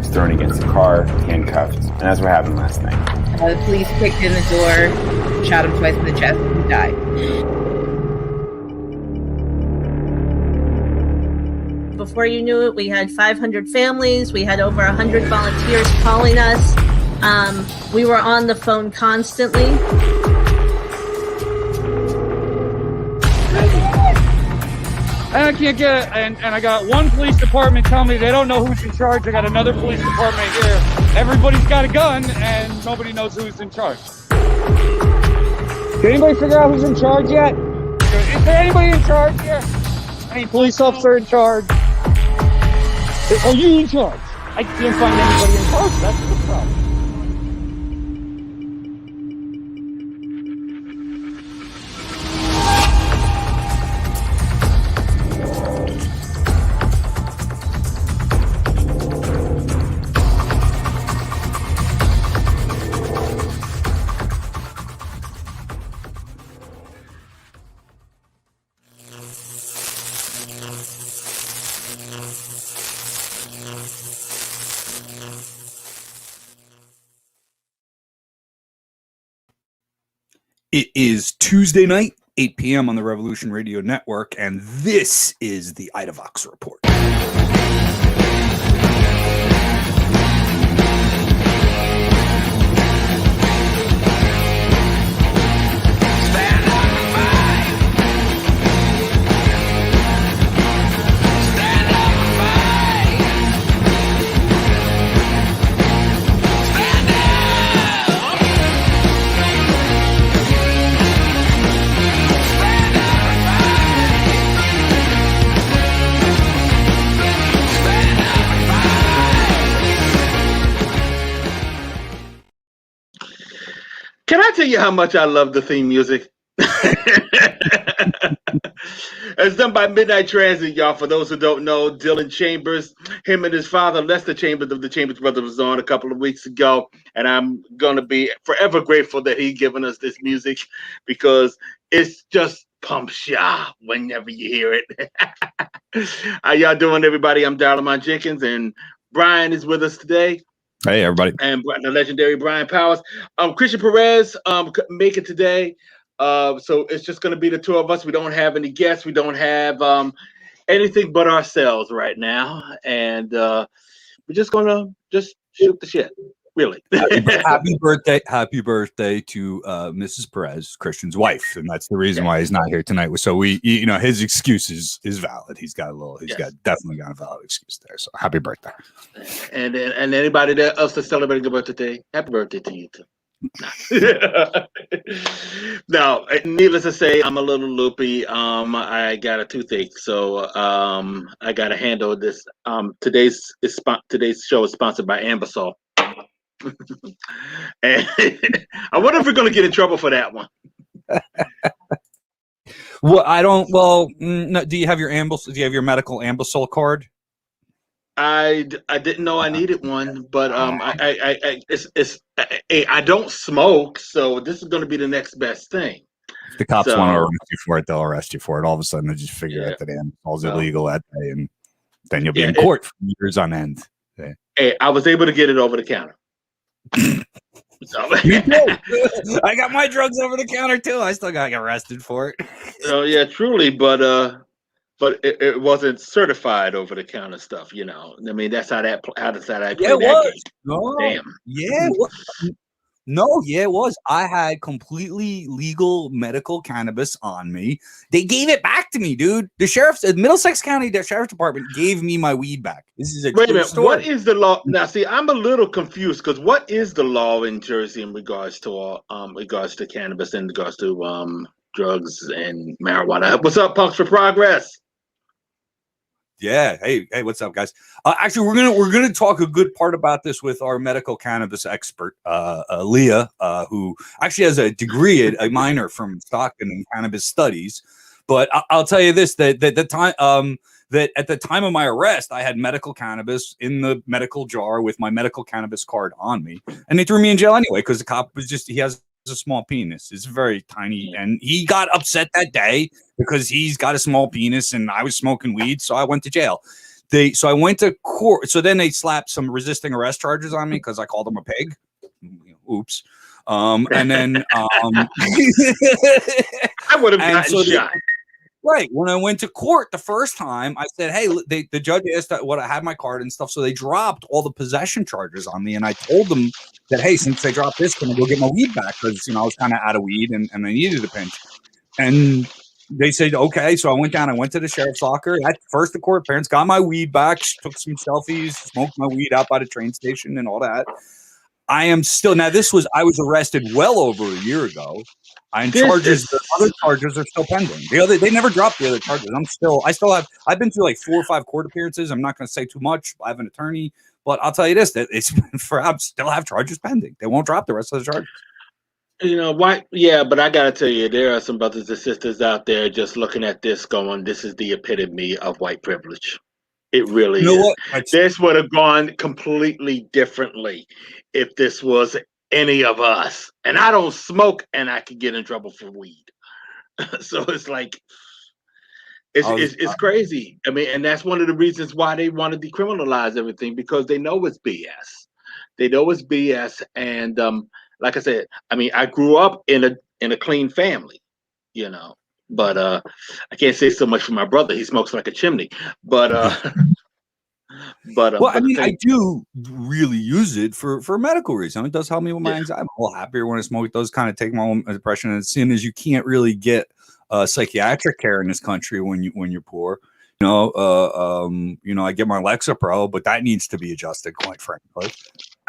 was thrown against the car, handcuffed, and that's what happened last night. The police kicked in the door, shot him twice in the chest, and he died. Before you knew it, we had 500 families. We had over 100 volunteers calling us. We were on the phone constantly. I can't get, and I got one police department telling me they don't know who's in charge. I got another police department here. Everybody's got a gun, and nobody knows who's in charge. Can anybody figure out who's in charge yet? Is there anybody in charge here? Any police officer in charge? Are you in charge? I can't find anybody in charge. That's the problem. It is Tuesday night, 8 p.m. on the Revolution Radio Network, and this is the Idavox Report. Can I tell you how much I love the theme music? It's done by Midnight Transit, y'all. For those who don't know, Dylan Chambers, him and his father, Lester Chambers of the Chambers Brothers, was on a couple of weeks ago. And I'm going to be forever grateful that he's given us this music because it's just pumps ya whenever you hear it. How y'all doing, everybody? I'm Daryle, Lamont, Jenkins, and Brian is with us today. Hey, everybody. And the legendary Brian Powers. Christian Perez couldn't make it today. So it's just going to be the two of us. We don't have any guests. We don't have anything but ourselves right now. And we're just going to just shoot the shit, really. Happy birthday to Mrs. Perez, Christian's wife. And that's the reason why he's not here tonight. So his excuse is valid. He's definitely got a valid excuse there. So happy birthday. And anybody else that's celebrating a birthday today, happy birthday to you too. Now, needless to say, I'm a little loopy. I got a toothache, so I got to handle this. Today's show is sponsored by Ambisol. And I wonder if we're going to get in trouble for that one. Well, I don't. Well, no, do you have your Do you have your medical Ambisol card? I didn't know I needed one, but I don't smoke, so this is going to be the next best thing. If the cops want to arrest you for it, they'll arrest you for it. All of a sudden, they just figure out that Ambisol's illegal that day, and then you'll be in court for years on end. Yeah. Hey, I was able to get it over the counter. Me too. I got my drugs over the counter too. I still got arrested for it. Oh yeah, truly, but it wasn't certified over the counter stuff. You know, I mean, that's how that it was. Oh, damn. Yeah. It was. I had completely legal medical cannabis on me. They gave it back to me, dude. The Middlesex County Sheriff's Department gave me my weed back. This is a wait a minute. story. What is the law now? See, I'm a little confused because what is the law in Jersey in regards to cannabis, in regards to drugs and marijuana? What's up, Punks for Progress? Yeah. Hey, what's up, guys? Actually, we're gonna talk a good part about this with our medical cannabis expert, Leah, who actually has a degree, a minor from Stockton in cannabis studies. But I'll tell you this: that at the time of my arrest, I had medical cannabis in the medical jar with my medical cannabis card on me, and they threw me in jail anyway because the cop was he has a small penis. It's very tiny, and he got upset that day because he's got a small penis and I was smoking weed, so I went to jail. So I went to court. So then they slapped some resisting arrest charges on me because I called them a pig. Oops. And then I would have gotten shot. Right. When I went to court the first time, I said, hey, the judge asked what I had my card and stuff. So they dropped all the possession charges on me. And I told them that, hey, since they dropped this, can I go get my weed back? Because, I was kind of out of weed and I needed a pinch. And they said, okay. So I went down. I went to the sheriff's locker. At first, the court parents got my weed back, took some selfies, smoked my weed out by the train station and all that. I am still I was arrested well over a year ago. The other charges are still pending. They never dropped the other charges. I've been through like 4 or 5 court appearances. I'm not going to say too much. I have an attorney, but I'll tell you this: that I still have charges pending. They won't drop the rest of the charges. Why? Yeah, but I gotta tell you, there are some brothers and sisters out there just looking at this, going, "This is the epitome of white privilege." It really is. This would have gone completely differently if this was any of us. And I don't smoke, and I could get in trouble for weed. So it's like, it's crazy. I mean, and that's one of the reasons why they want to decriminalize everything, because they know it's BS. They know it's BS. And like I said, I mean, I grew up in a clean family, but I can't say so much for my brother. He smokes like a chimney. But I do really use it for medical reasons. It does help me with my anxiety. I'm a little happier when I smoke. It does kind of take my own depression. And as soon as you can't really get psychiatric care in this country when you're poor, I get my Lexapro, but that needs to be adjusted, quite frankly.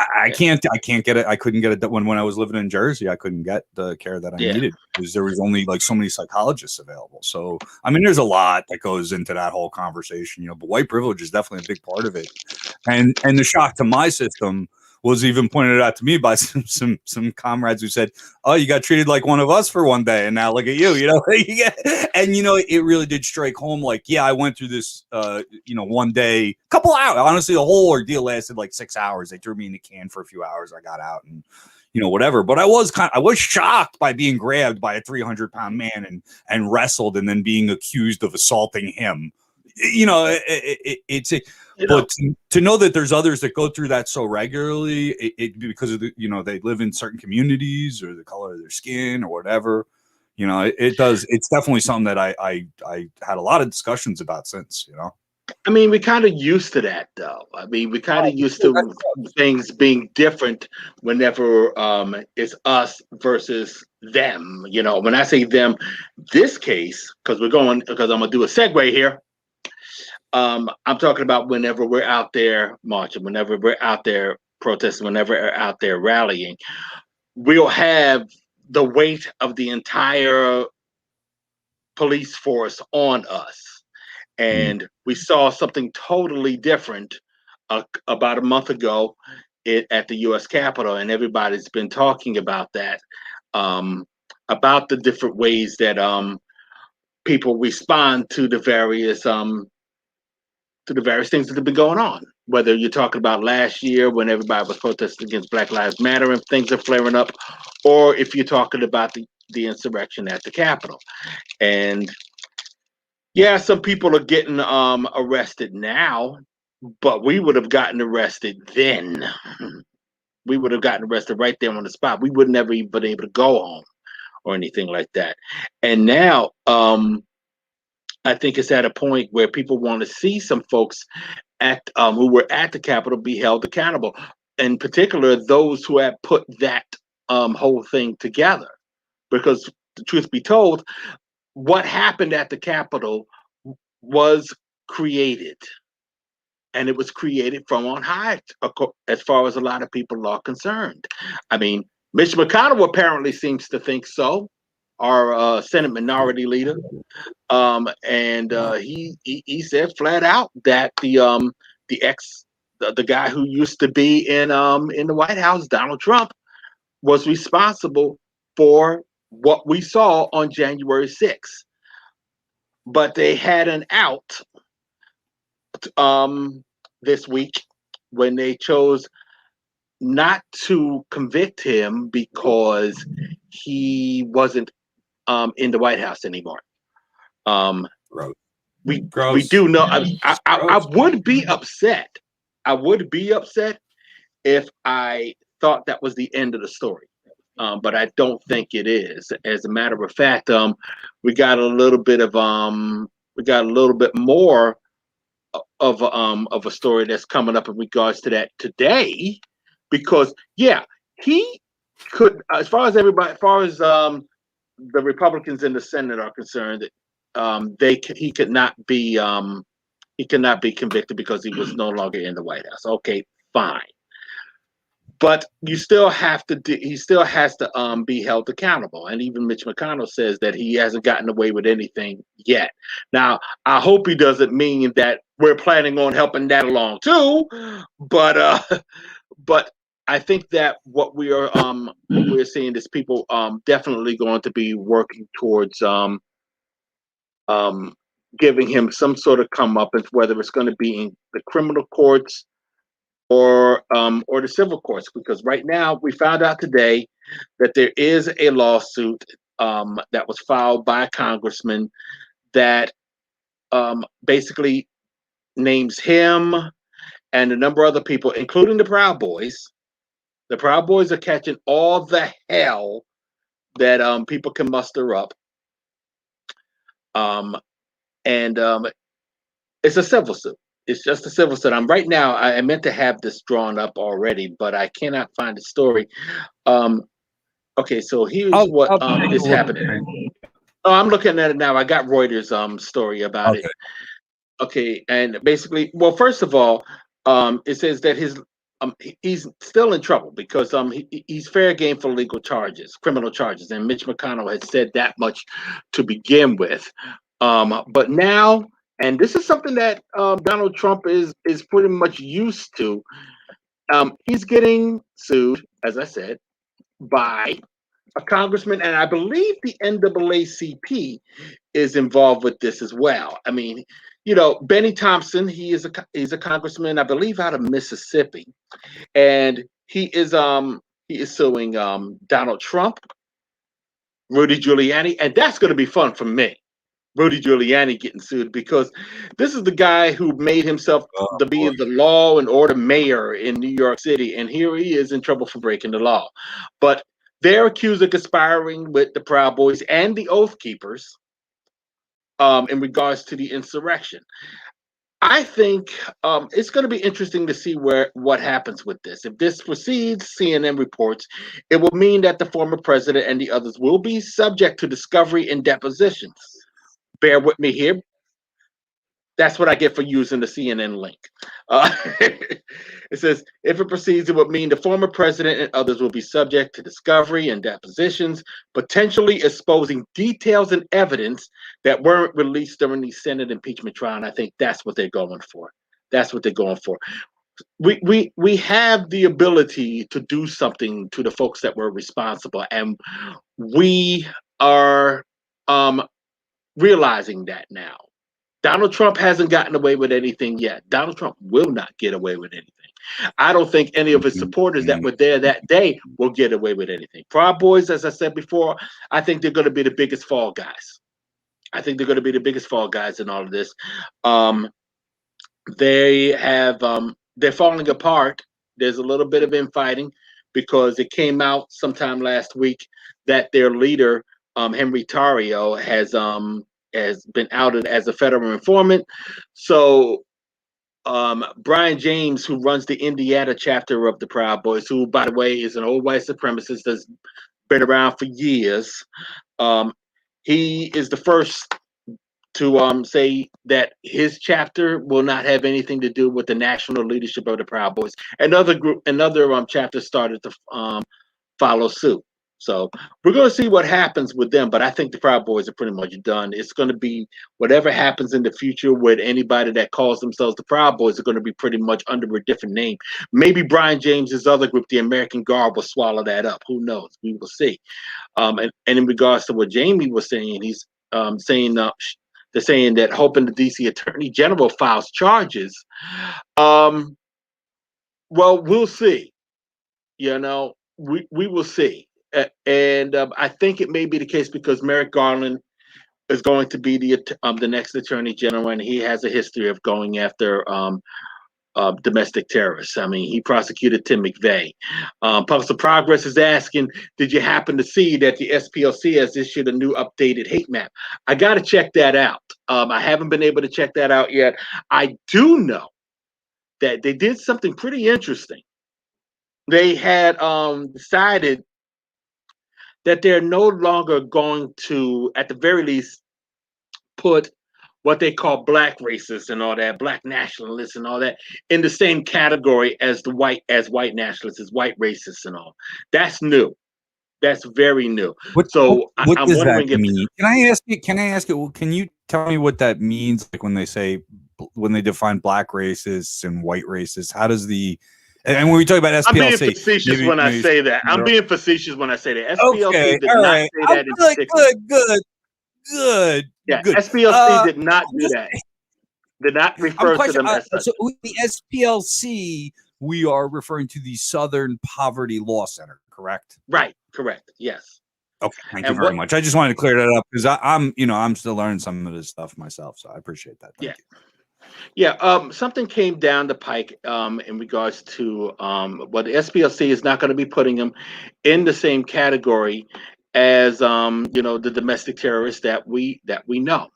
I can't get it. I couldn't get it when I was living in Jersey. I couldn't get the care that I needed because there was only like so many psychologists available. So, I mean, there's a lot that goes into that whole conversation, but white privilege is definitely a big part of it. And the shock to my system was even pointed out to me by some comrades who said, "Oh, you got treated like one of us for one day, and now look at you." And it really did strike home. Like, yeah, I went through this, one day, couple hours. Honestly, the whole ordeal lasted like 6 hours. They threw me in the can for a few hours. I got out and whatever. But I was shocked by being grabbed by a 300-pound man and wrestled, and then being accused of assaulting him. But to know that there's others that go through that so regularly, because of they live in certain communities or the color of their skin or whatever, it's definitely something that I had a lot of discussions about since. I mean, we kind of used to that, though. I mean, we kind of used to things being different whenever it's us versus them. When I say them, this case, because I'm going to do a segue here. I'm talking about whenever we're out there marching, whenever we're out there protesting, whenever we're out there rallying, we'll have the weight of the entire police force on us. And we saw something totally different about a month ago at the U.S. Capitol, and everybody's been talking about that, about the different ways that people respond to the various things that have been going on. Whether you're talking about last year when everybody was protesting against Black Lives Matter and things are flaring up, or if you're talking about the insurrection at the Capitol. And yeah, some people are getting arrested now, but we would have gotten arrested then. We would have gotten arrested right there on the spot. We would never even been able to go home or anything like that. And now, I think it's at a point where people want to see some folks who were at the Capitol be held accountable. In particular, those who have put that whole thing together. Because the truth be told, what happened at the Capitol was created. And it was created from on high, as far as a lot of people are concerned. I mean, Mitch McConnell apparently seems to think so. Our Senate Minority Leader, and he said flat out that the guy who used to be in the White House, Donald Trump, was responsible for what we saw on January 6th. But they had an out this week when they chose not to convict him because he wasn't in the White House anymore. Right. we Gross. do know. I Gross. would be upset. I would be upset if I thought that was the end of the story. But I don't think it is. As a matter of fact, we got a little bit more of a story that's coming up in regards to that today, because yeah, he could, as far as the Republicans in the Senate are concerned, he could not be convicted because he was no longer in the White House. Okay, fine. But he still has to be held accountable. And even Mitch McConnell says that he hasn't gotten away with anything yet. Now, I hope he doesn't mean that we're planning on helping that along too. But I think that what we're seeing is people definitely going to be working towards giving him some sort of comeuppance, whether it's going to be in the criminal courts or the civil courts, because right now we found out today that there is a lawsuit that was filed by a congressman that basically names him and a number of other people, including the Proud Boys. The Proud Boys are catching all the hell that people can muster up, and it's a civil suit. It's just a civil suit. Right now. I meant to have this drawn up already, but I cannot find the story. Okay, so here's what is happening. Oh, I'm looking at it now. I got Reuters story about it. Okay, and basically, well, first of all, it says that he's still in trouble because he's fair game for criminal charges, and Mitch McConnell had said that much to begin with. But now, and this is something that Donald Trump is pretty much used to. He's getting sued, as I said, by a congressman, and I believe the NAACP is involved with this as well. I mean, Benny Thompson, he's a congressman, I believe, out of Mississippi, and he is suing Donald Trump, Rudy Giuliani, and that's going to be fun for me. Rudy Giuliani getting sued, because this is the guy who made himself to be the law and order mayor in New York City, and here he is in trouble for breaking the law. But they're accused of conspiring with the Proud Boys and the Oath Keepers in regards to the insurrection. I think it's going to be interesting to see what happens with this. If this proceeds, CNN reports, it will mean that the former president and the others will be subject to discovery and depositions. Bear with me here. That's what I get for using the CNN link. It says, if it proceeds, it would mean the former president and others will be subject to discovery and depositions, potentially exposing details and evidence that weren't released during the Senate impeachment trial. And I think that's what they're going for. That's what they're going for. We have the ability to do something to the folks that were responsible, and we are realizing that now. Donald Trump hasn't gotten away with anything yet. Donald Trump will not get away with anything. I don't think any of his supporters that were there that day will get away with anything. Proud Boys, as I said before, I think they're going to be the biggest fall guys. I think they're going to be the biggest fall guys in all of this. They're falling apart. There's a little bit of infighting because it came out sometime last week that their leader, Henry Tarrio, has been outed as a federal informant. So Brian James, who runs the Indiana chapter of the Proud Boys, who, by the way, is an old white supremacist that's been around for years, he is the first to say that his chapter will not have anything to do with the national leadership of the Proud Boys. Another chapter started to follow suit. So we're going to see what happens with them, but I think the Proud Boys are pretty much done. It's going to be whatever happens in the future with anybody that calls themselves the Proud Boys are going to be pretty much under a different name. Maybe Brian James's other group, the American Guard, will swallow that up. Who knows? We will see. And in regards to what Jamie was saying, he's saying they're saying that hoping the DC Attorney General files charges. Well, we'll see. We will see. And I think it may be the case because Merrick Garland is going to be the next attorney general, and he has a history of going after domestic terrorists. I mean, he prosecuted Tim McVeigh. Public Progress is asking, did you happen to see that the SPLC has issued a new updated hate map? I got to check that out. I haven't been able to check that out yet. I do know that they did something pretty interesting. They had decided that they're no longer going to, at the very least, put what they call black racists and all that, black nationalists and all that, in the same category as white nationalists, as white racists and all. That's new. That's very new. What I'm does wondering that mean? Can I ask you? Can you tell me what that means? Like when they define black racists and white racists, how does and when we talk about SPLC, I'm being facetious when I say that. I'm being facetious when I say that. SPLC did not say that in particular. Good. Yeah, good. SPLC did not do that. Did not refer to them as such. So the SPLC, we are referring to the Southern Poverty Law Center, correct? Right. Correct. Yes. Okay. Thank you very much. I just wanted to clear that up because I'm still learning some of this stuff myself, so I appreciate that. Thank you. Yeah, something came down the pike in regards to the SPLC is not going to be putting them in the same category as the domestic terrorists that we know.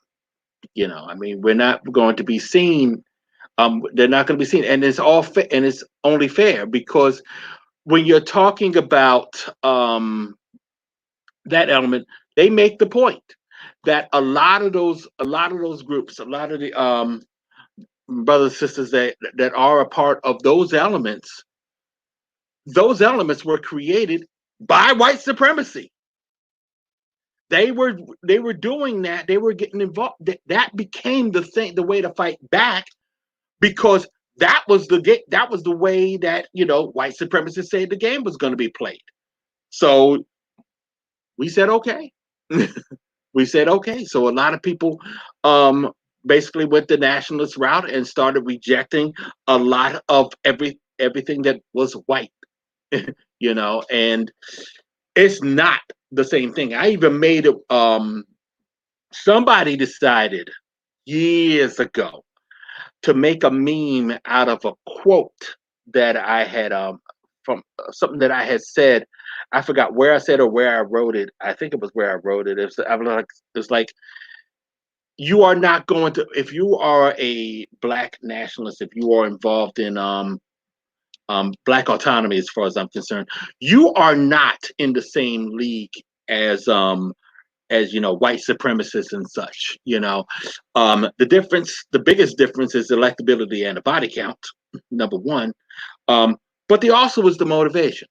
I mean, we're not going to be seen. They're not going to be seen, and it's all and it's only fair because when you're talking about that element, they make the point that a lot of those groups, a lot of the brothers and sisters that are a part of those elements were created by white supremacy. They were doing that. They were getting involved. That became the way to fight back, because that was the way that white supremacists said the game was going to be played. So we said okay. We said okay. So a lot of people basically went the nationalist route and started rejecting a lot of everything that was white, and it's not the same thing. I even made it. Somebody decided years ago to make a meme out of a quote that I had from something that I had said. I forgot where I said or where I wrote it. I think it was where I wrote it. It's like you are not going to, if you are a black nationalist, if you are involved in black autonomy, as far as I'm concerned, you are not in the same league as white supremacists and such. The biggest difference is electability and the body count, number one. But the also is the motivation.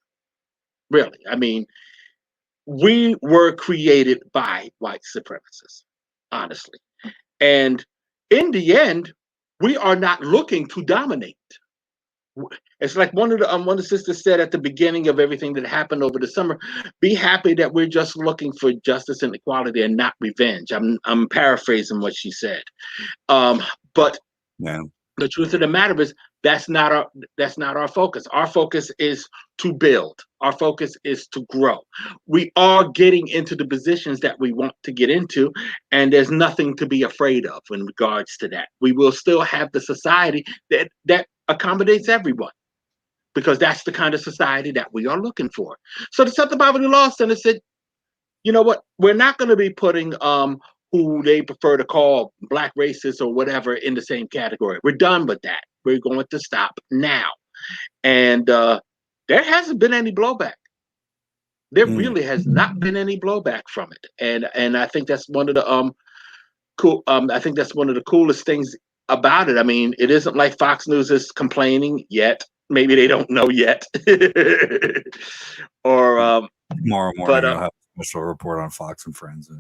Really, I mean, we were created by white supremacists, honestly. And in the end, we are not looking to dominate. It's like one of the sisters said at the beginning of everything that happened over the summer, be happy that we're just looking for justice and equality and not revenge. I'm paraphrasing what she said. But yeah. The truth of the matter is that's not our focus. Our focus is to build. Our focus is to grow. We are getting into the positions that we want to get into, and there's nothing to be afraid of in regards to that. We will still have the society that accommodates everyone, because that's the kind of society that we are looking for. So the Southern Poverty Law Center said, you know what, we're not going to be putting who they prefer to call black racists or whatever in the same category. We're done with that. We're going to stop now. And there hasn't been any blowback. There really has not been any blowback from it. And I think that's one of the cool. I think that's one of the coolest things about it. I mean, it isn't like Fox News is complaining yet. Maybe they don't know yet. Or tomorrow morning I'll have a special report on Fox and Friends.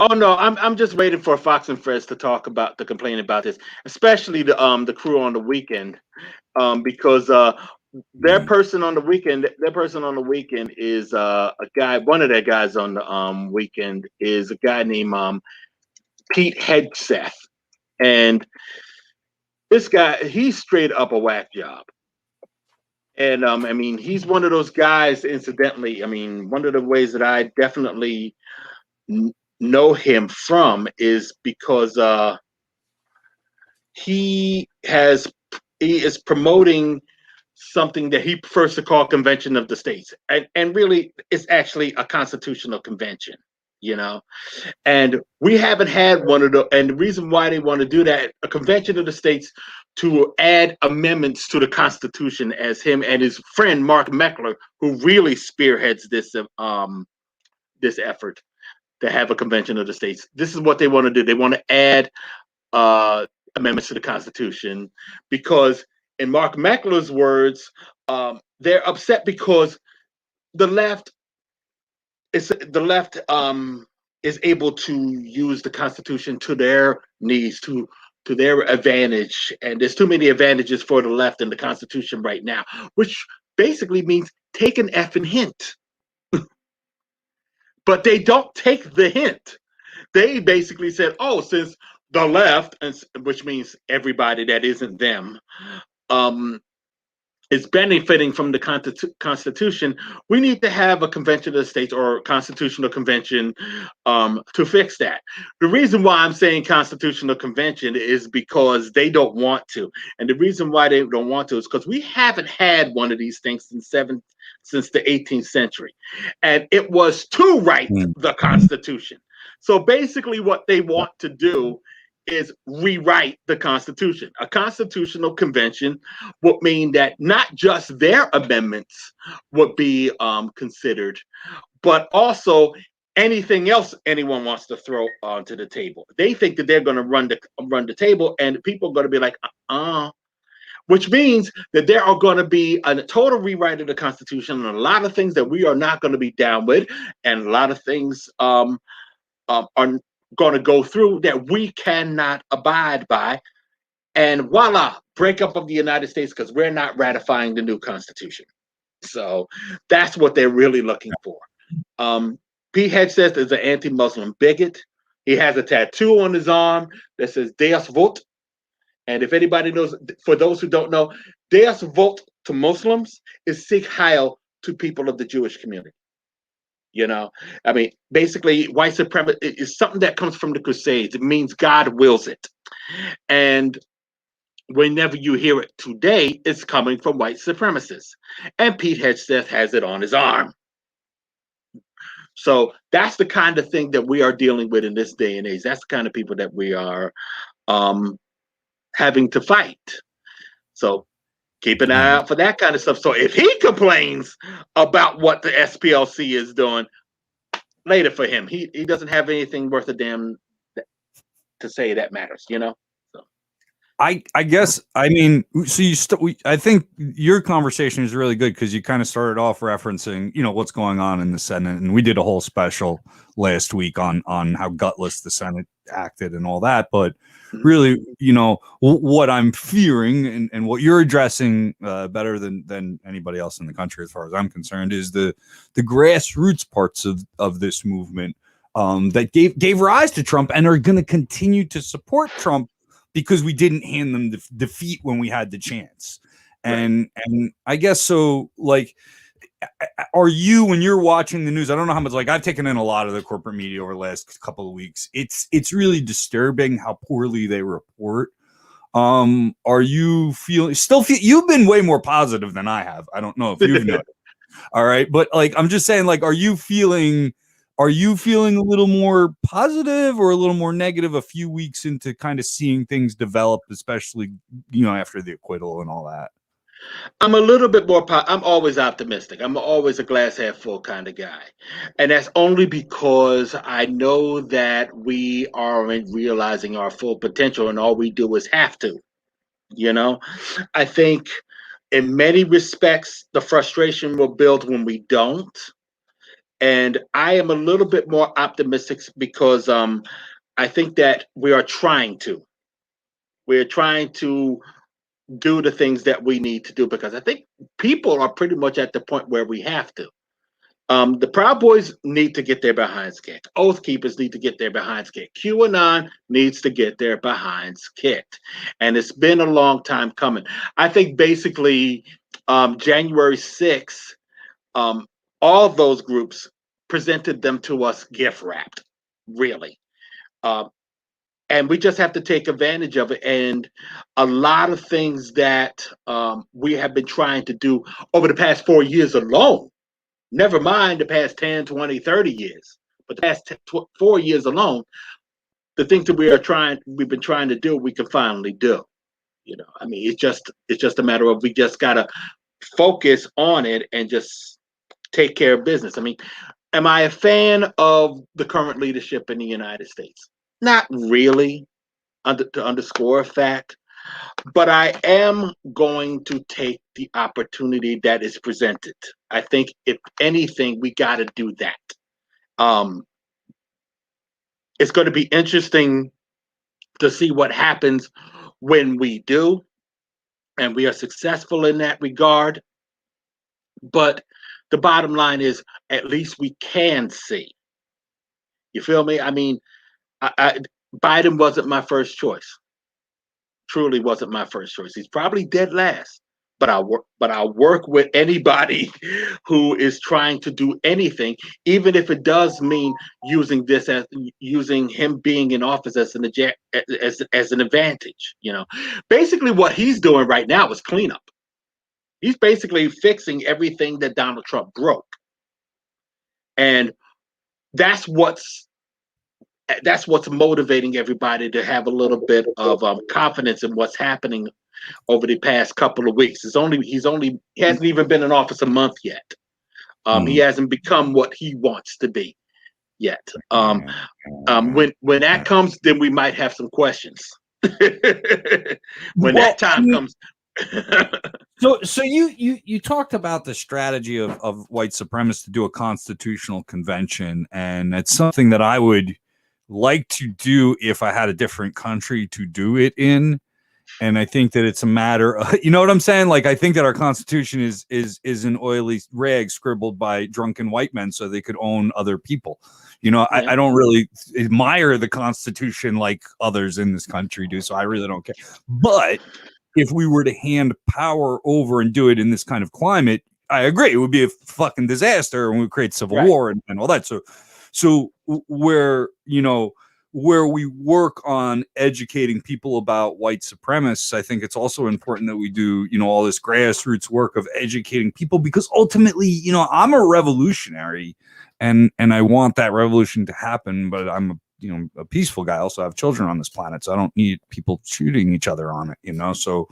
Oh no, I'm just waiting for Fox and Friends to complain about this, especially the crew on the weekend, because their person on the weekend is a guy. One of their guys on the weekend is a guy named Pete Hegseth, and this guy, he's straight up a whack job. And I mean, he's one of those guys, incidentally. I mean, one of the ways that I definitely know him from is because he is promoting something that he prefers to call Convention of the States, and really it's actually a constitutional convention, you know. And we haven't had one of the, and the reason why they want to do that, a Convention of the States to add amendments to the Constitution, as him and his friend Mark Meckler, who really spearheads this effort to have a Convention of the States. This is what they want to do. They want to add amendments to the Constitution because, in Mark Meckler's words, they're upset because the left is able to use the Constitution to their needs, to their advantage, and there's too many advantages for the left in the Constitution right now, which basically means take an effing hint. But they don't take the hint. They basically said, "Oh, since the left," which means everybody that isn't them, is benefiting from the Constitution, we need to have a Convention of the States or Constitutional Convention to fix that. The reason why I'm saying Constitutional Convention is because they don't want to. And the reason why they don't want to is because we haven't had one of these things since the 18th century. And it was to write the Constitution. So basically what they want to do is rewrite the Constitution. A constitutional convention would mean that not just their amendments would be considered, but also anything else anyone wants to throw onto the table. They think that they're going to run the table, and people are going to be like, which means that there are going to be a total rewrite of the Constitution and a lot of things that we are not going to be down with, and a lot of things are going to go through that we cannot abide by, and voila, breakup of the United States because we're not ratifying the new Constitution. So that's what they're really looking for. Pete Hegseth is an anti-Muslim bigot. He has a tattoo on his arm that says Deus Vult. And if anybody knows, for those who don't know, Deus Vult to Muslims is Sikh Heil to people of the Jewish community. You know, I mean, basically, white supremacy is something that comes from the Crusades. It means God wills it. And whenever you hear it today, it's coming from white supremacists. And Pete Hegseth has it on his arm. So that's the kind of thing that we are dealing with in this day and age. That's the kind of people that we are having to fight. So keep an eye out for that kind of stuff. So if he complains about what the SPLC is doing, later for him. He doesn't have anything worth a damn to say that matters, you know? So I guess, I mean, so I think your conversation is really good because you kind of started off referencing, you know, what's going on in the Senate. And we did a whole special last week on how gutless the Senate acted and all that. But really, you know, what I'm fearing and what you're addressing better than anybody else in the country, as far as I'm concerned, is the grassroots parts of this movement that gave rise to Trump and are going to continue to support Trump because we didn't hand them the defeat when we had the chance. And I guess so, like, are you, when you're watching the news, I don't know how much, like, I've taken in a lot of the corporate media over the last couple of weeks. It's really disturbing how poorly they report. Are you you've been way more positive than I have. I don't know if you've noticed. All right. But like, I'm just saying, like, are you feeling a little more positive or a little more negative a few weeks into kind of seeing things develop, especially, you know, after the acquittal and all that? I'm a little bit more, I'm always optimistic. I'm always a glass half full kind of guy. And that's only because I know that we aren't realizing our full potential and all we do is have to, you know? I think in many respects, the frustration will build when we don't. And I am a little bit more optimistic because I think that we are trying to. We're trying to do the things that we need to do because I think people are pretty much at the point where we have to. The Proud Boys need to get their behinds kicked. Oath Keepers need to get their behinds kicked. QAnon needs to get their behinds kicked. And it's been a long time coming. I think basically January 6th, all of those groups presented them to us gift wrapped. really. And we just have to take advantage of it. And a lot of things that we have been trying to do over the past 4 years alone, never mind the past 10, 20, 30 years, but the past 4 years alone, the things that we've been trying to do, we can finally do. You know, I mean, it's just a matter of we just gotta focus on it and just take care of business. I mean, am I a fan of the current leadership in the United States? Not really, to underscore a fact, but I am going to take the opportunity that is presented. I think if anything, we got to do that. It's going to be interesting to see what happens when we do, and we are successful in that regard. But the bottom line is, at least we can see. You feel me? I mean, Biden wasn't my first choice. Truly wasn't my first choice. He's probably dead last. But I'll work with anybody who is trying to do anything, even if it does mean using him being in office as an advantage. You know, basically what he's doing right now is cleanup. He's basically fixing everything that Donald Trump broke, and that's what's motivating everybody to have a little bit of confidence in what's happening over the past couple of weeks. He hasn't even been in office a month yet. He hasn't become what he wants to be yet. When that comes, then we might have some questions. When that time comes. So you talked about the strategy of white supremacists to do a constitutional convention, and it's something that I would like to do if I had a different country to do it in. And I think that it's a matter of, you know what I'm saying? Like, I think that our Constitution is an oily rag scribbled by drunken white men so they could own other people. You know, yeah. I don't really admire the Constitution like others in this country do, so I really don't care. But if we were to hand power over and do it in this kind of climate, I agree. It would be a fucking disaster and we would create civil war and all that. So where, you know, where we work on educating people about white supremacists, I think it's also important that we do, you know, all this grassroots work of educating people, because ultimately, you know, I'm a revolutionary and I want that revolution to happen, but I'm a peaceful guy. I also have children on this planet, so I don't need people shooting each other on it, you know? So,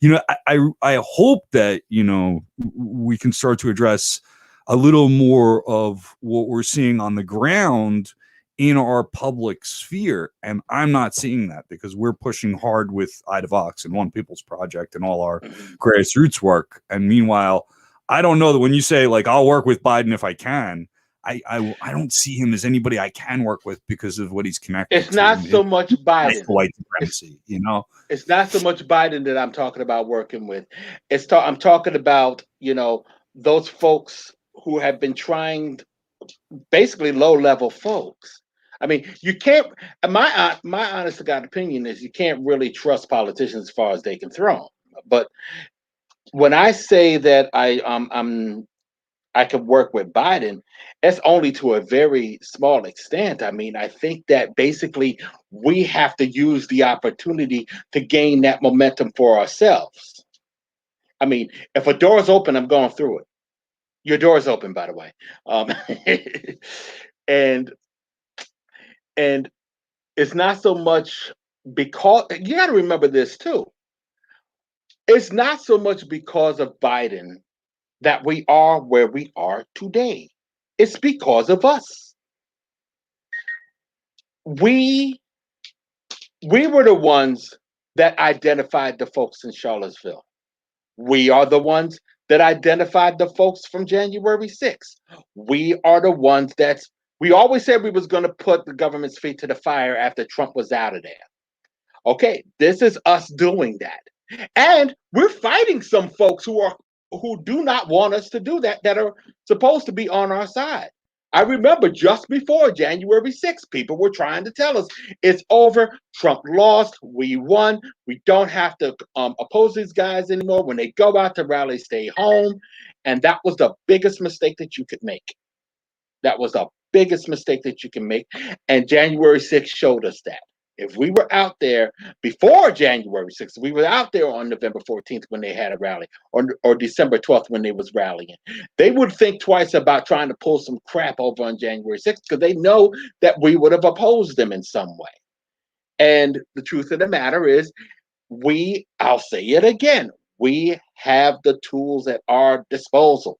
you know, I hope that, you know, we can start to address a little more of what we're seeing on the ground in our public sphere. And I'm not seeing that because we're pushing hard with Idavox and One People's Project and all our grassroots work. And meanwhile, I don't know that when you say, like, I'll work with Biden if I can, I don't see him as anybody I can work with because of what he's connected to. It's not so much Biden. White supremacy, you know? It's not so much Biden that I'm talking about working with. I'm talking about, you know, those folks who have been trying, basically low-level folks. I mean, you can't. My honest to God opinion is you can't really trust politicians as far as they can throw them. But when I say that I could work with Biden, it's only to a very small extent. I mean, I think that basically we have to use the opportunity to gain that momentum for ourselves. I mean, if a door is open, I'm going through it. Your door is open, by the way. And it's not so much because, you got to remember this too. It's not so much because of Biden that we are where we are today. It's because of us. We were the ones that identified the folks in Charlottesville. We are the ones that identified the folks from January 6th. We are the ones we always said we was going to put the government's feet to the fire after Trump was out of there. Okay, this is us doing that. And we're fighting some folks who do not want us to do that are supposed to be on our side. I remember just before January 6th, people were trying to tell us it's over. Trump lost. We won. We don't have to oppose these guys anymore. When they go out to rally, stay home. And that was the biggest mistake that you could make. That was the biggest mistake that you can make. And January 6th showed us that. If we were out there before January 6th, we were out there on November 14th when they had a rally, or December 12th when they was rallying, they would think twice about trying to pull some crap over on January 6th because they know that we would have opposed them in some way. And the truth of the matter is, I'll say it again, we have the tools at our disposal.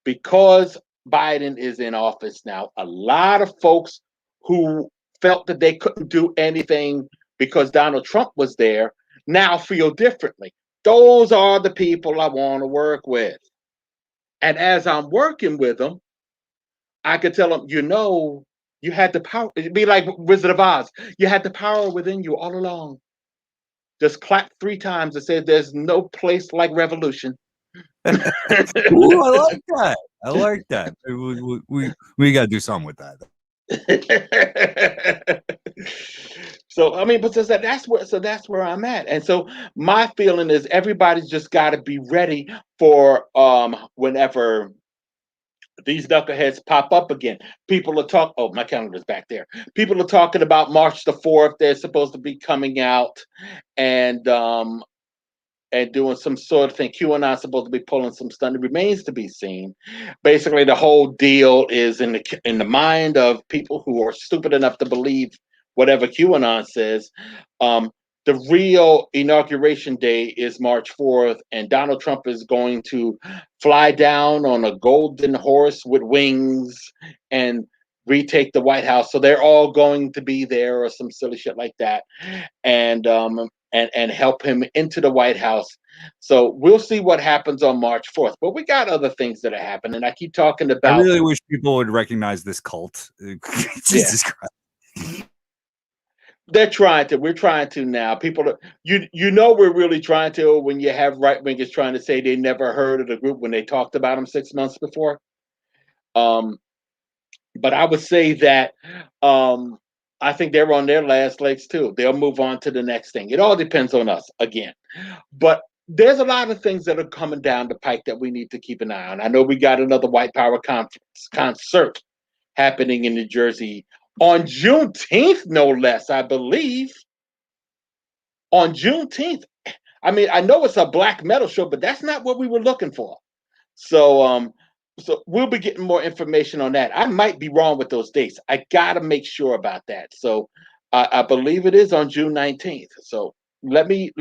Because Biden is in office now, a lot of folks who felt that they couldn't do anything because Donald Trump was there now feel differently. Those are the people I want to work with. And as I'm working with them, I could tell them, you had the power. It'd be like Wizard of Oz. You had the power within you all along. Just clap 3 times and say, there's no place like revolution. Ooh, I like that. I like that. We got to do something with that. So I mean, but that's where I'm at. And so my feeling is everybody's just got to be ready for whenever these knuckleheads pop up again. People are talking. Oh, my calendar's back there. People are talking about March the 4th. They're supposed to be coming out and doing some sort of thing. QAnon's supposed to be pulling some stunt. It remains to be seen. Basically, the whole deal is in the mind of people who are stupid enough to believe whatever QAnon says. The real inauguration day is March 4th, and Donald Trump is going to fly down on a golden horse with wings and retake the White House. So they're all going to be there or some silly shit like that. And help him into the White House. So we'll see what happens on March 4th. But we got other things that are happening. I keep talking about. I really wish people would recognize this cult. Jesus Christ. They're trying to. We're trying to now. People are, we're really trying to when you have right wingers trying to say they never heard of the group when they talked about them 6 months before. But I would say that I think they're on their last legs too. They'll move on to the next thing. It all depends on us again. But there's a lot of things that are coming down the pike that we need to keep an eye on. I know we got another White Power concert happening in New Jersey on Juneteenth, no less, I believe. On Juneteenth. I mean, I know it's a black metal show, but that's not what we were looking for. So we'll be getting more information on that. I might be wrong with those dates. I gotta make sure about that. So I believe it is on June 19th. So let me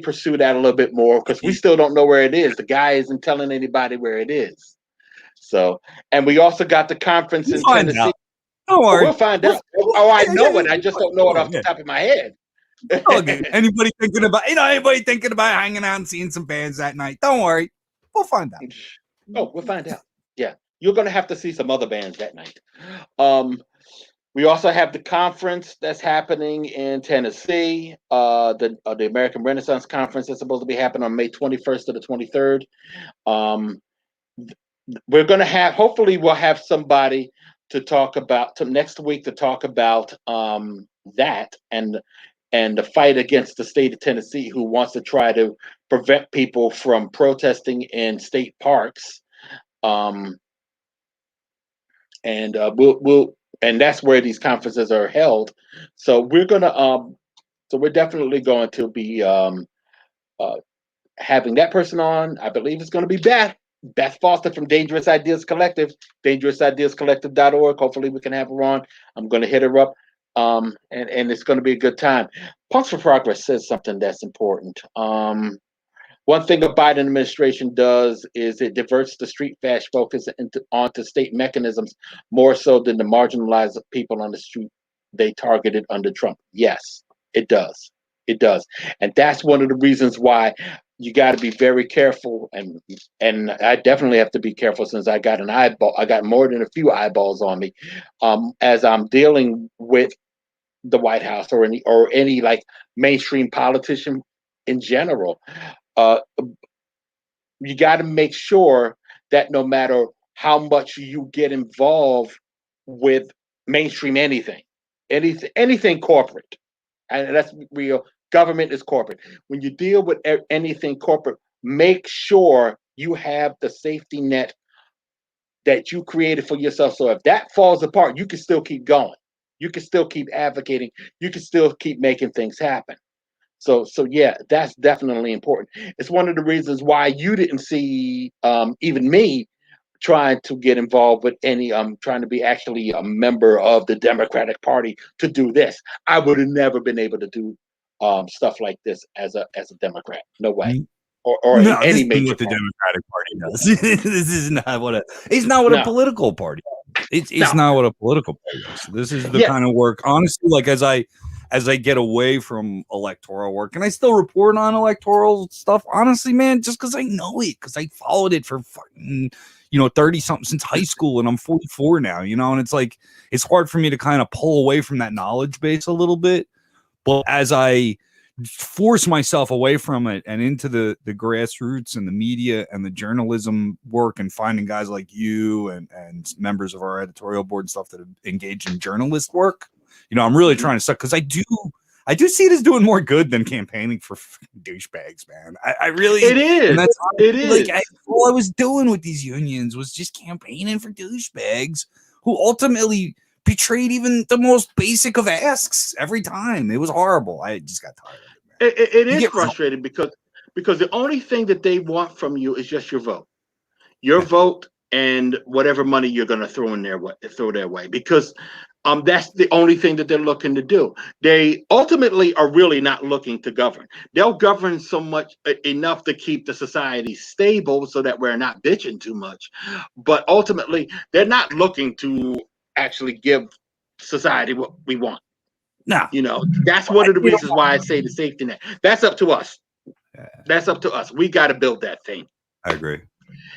pursue that a little bit more because we still don't know where it is. The guy isn't telling anybody where it is. So, and we also got the conference in Tennessee. Out. Don't worry. We'll find out. Oh, I know it. I just don't know it off the top of my head. Anybody thinking about hanging out and seeing some bands that night? Don't worry. We'll find out. Oh, we'll find out. Yeah. You're going to have to see some other bands that night. We also have the conference that's happening in Tennessee, the American Renaissance Conference that's supposed to be happening on May 21st to the 23rd. We're going to have, hopefully we'll have somebody to talk about next week to talk about that and the fight against the state of Tennessee, who wants to try to prevent people from protesting in state parks. And that's where these conferences are held. So we're definitely going to be having that person on. I believe it's going to be Beth Foster from Dangerous Ideas Collective, dangerousideascollective.org. Hopefully we can have her on. I'm going to hit her up. And it's going to be a good time. Punks for Progress says something that's important. One thing the Biden administration does is it diverts the street fast focus onto state mechanisms more so than the marginalized people on the street they targeted under Trump. Yes, it does. It does. And that's one of the reasons why you got to be very careful. And I definitely have to be careful since I got an eyeball. I got more than a few eyeballs on me as I'm dealing with the White House or any like mainstream politician in general. You got to make sure that no matter how much you get involved with mainstream anything corporate, and that's real, government is corporate. When you deal with anything corporate, make sure you have the safety net that you created for yourself. So if that falls apart, you can still keep going. You can still keep advocating. You can still keep making things happen. So yeah, that's definitely important. It's one of the reasons why you didn't see even me trying to get involved with any trying to be actually a member of the Democratic Party to do this. I would have never been able to do stuff like this as a Democrat. No way. Or in No, this any isn't major what the party. Democratic Party does. This is not what it's not what a No. political party. It's No. not what a political party is. This is the Yeah. kind of work, honestly, like as I get away from electoral work, and I still report on electoral stuff, honestly, man, just because I know it, because I followed it for fucking 30 something since high school, and I'm 44 now, and it's like it's hard for me to kind of pull away from that knowledge base a little bit. But as I force myself away from it and into the grassroots and the media and the journalism work and finding guys like you and members of our editorial board and stuff that have engaged in journalist work, I'm really trying to suck, because I do see it as doing more good than campaigning for douchebags, man. I really, It is. and that's It is. like all I was doing with these unions was just campaigning for douchebags who ultimately betrayed even the most basic of asks every time. It was horrible. I just got tired of it, man. It is frustrating because the only thing that they want from you is just your vote. Your vote and whatever money you're going to throw their way, because that's the only thing that they're looking to do. They ultimately are really not looking to govern. They'll govern so much enough to keep the society stable so that we're not bitching too much. But ultimately, they're not looking to actually give society what we want. No. That's one of the reasons why I say the safety net. That's up to us. That's up to us. We got to build that thing. I agree.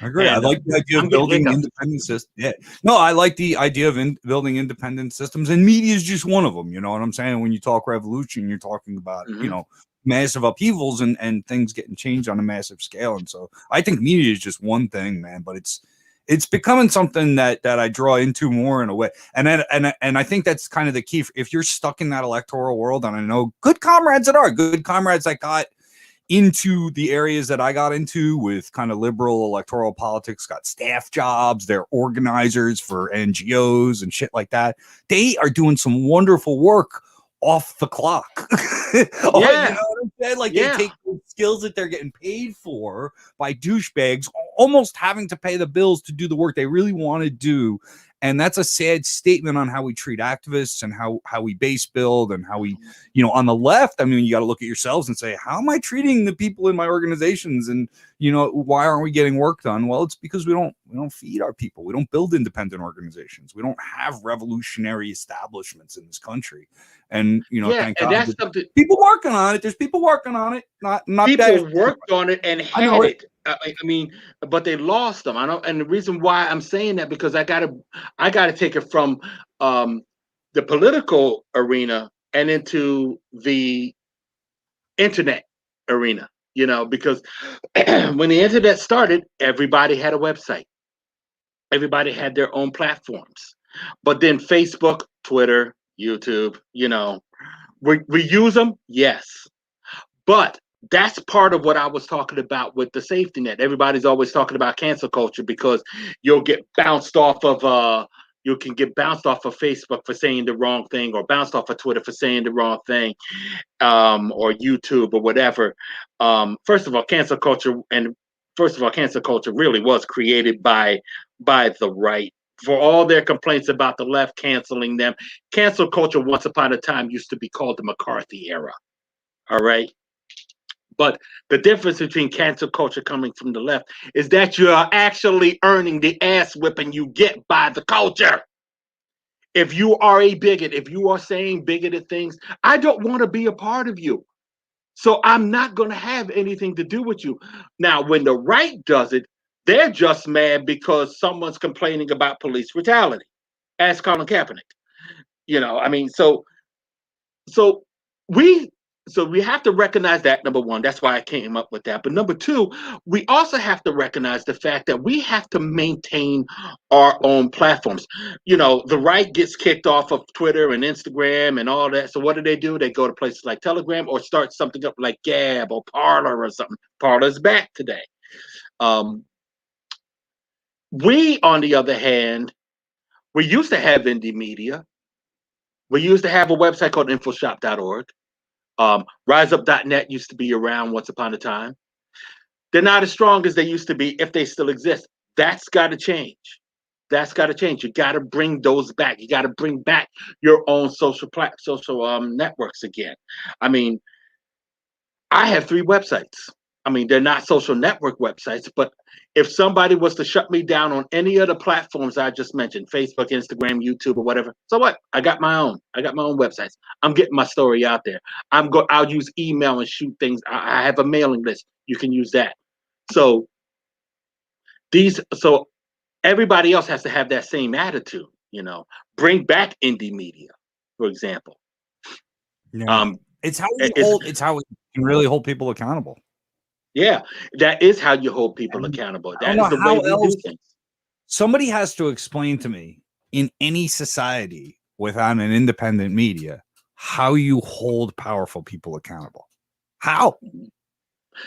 And, I like the idea of building independent systems. Yeah. No, I like the idea of building independent systems, and media is just one of them. You know what I'm saying? When you talk revolution, you're talking about, massive upheavals and things getting changed on a massive scale. And so I think media is just one thing, man, but it's becoming something that I draw into more in a way. And I think that's kind of the key. If you're stuck in that electoral world, and I know good comrades that got into the areas that I got into with kind of liberal electoral politics, got staff jobs, they're organizers for NGOs and shit like that. They are doing some wonderful work off the clock. You know what I'm saying? Like they take the skills that they're getting paid for by douchebags, almost having to pay the bills to do the work they really want to do. And that's a sad statement on how we treat activists and how we base build and how we, on the left, I mean, you got to look at yourselves and say, how am I treating the people in my organizations? And, why aren't we getting work done? Well, it's because we don't feed our people. We don't build independent organizations. We don't have revolutionary establishments in this country. And, thank God, that's something people working on it. There's people working on it. Not people worked on it and had it. I mean, but they lost them. I know, and the reason why I'm saying that, because I gotta take it from the political arena and into the internet arena. Because when the internet started, everybody had a website. Everybody had their own platforms. But then Facebook, Twitter, YouTube, we use them, yes. But that's part of what I was talking about with the safety net. Everybody's always talking about cancel culture because you can get bounced off of Facebook for saying the wrong thing, or bounced off of Twitter for saying the wrong thing, or YouTube or whatever. First of all, cancel culture really was created by the right. For all their complaints about the left canceling them, cancel culture once upon a time used to be called the McCarthy era. All right. But the difference between cancel culture coming from the left is that you are actually earning the ass whipping you get by the culture. If you are a bigot, if you are saying bigoted things, I don't want to be a part of you. So I'm not going to have anything to do with you. Now, when the right does it, they're just mad because someone's complaining about police brutality. Ask Colin Kaepernick. So we have to recognize that, number one. That's why I came up with that. But number two, we also have to recognize the fact that we have to maintain our own platforms. The right gets kicked off of Twitter and Instagram and all that. So what do? They go to places like Telegram or start something up like Gab or Parler or something. Parler's back today. We, on the other hand, we used to have indie media. We used to have a website called infoshop.org. RiseUp.net used to be around once upon a time. They're not as strong as they used to be, if they still exist. That's got to change. That's got to change. You got to bring those back. You got to bring back your own social networks again. I mean, I have 3 websites. I mean, they're not social network websites, but if somebody was to shut me down on any of the platforms I just mentioned, Facebook, Instagram, YouTube, or whatever, so what? I got my own. I got my own websites. I'm getting my story out there. I'll use email and shoot things. I have a mailing list. You can use that. So everybody else has to have that same attitude, bring back indie media, for example. Yeah. It's how we can really hold people accountable. Yeah, that is how you hold people accountable. That is the way we do things. Somebody has to explain to me in any society without an independent media how you hold powerful people accountable. How?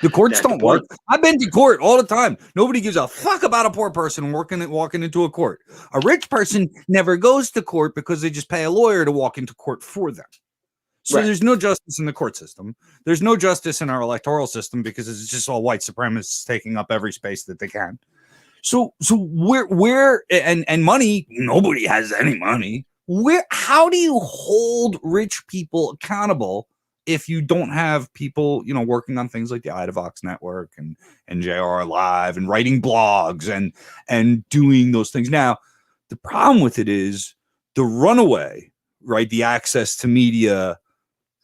The courts don't work. I've been to court all the time. Nobody gives a fuck about a poor person walking into a court. A rich person never goes to court because they just pay a lawyer to walk into court for them. So there's no justice in the court system. There's no justice in our electoral system because it's just all white supremacists taking up every space that they can. So where and money, nobody has any money. How do you hold rich people accountable if you don't have people, working on things like the Idavox network and JR Live and writing blogs and doing those things? Now, the problem with it is the runaway, right? The access to media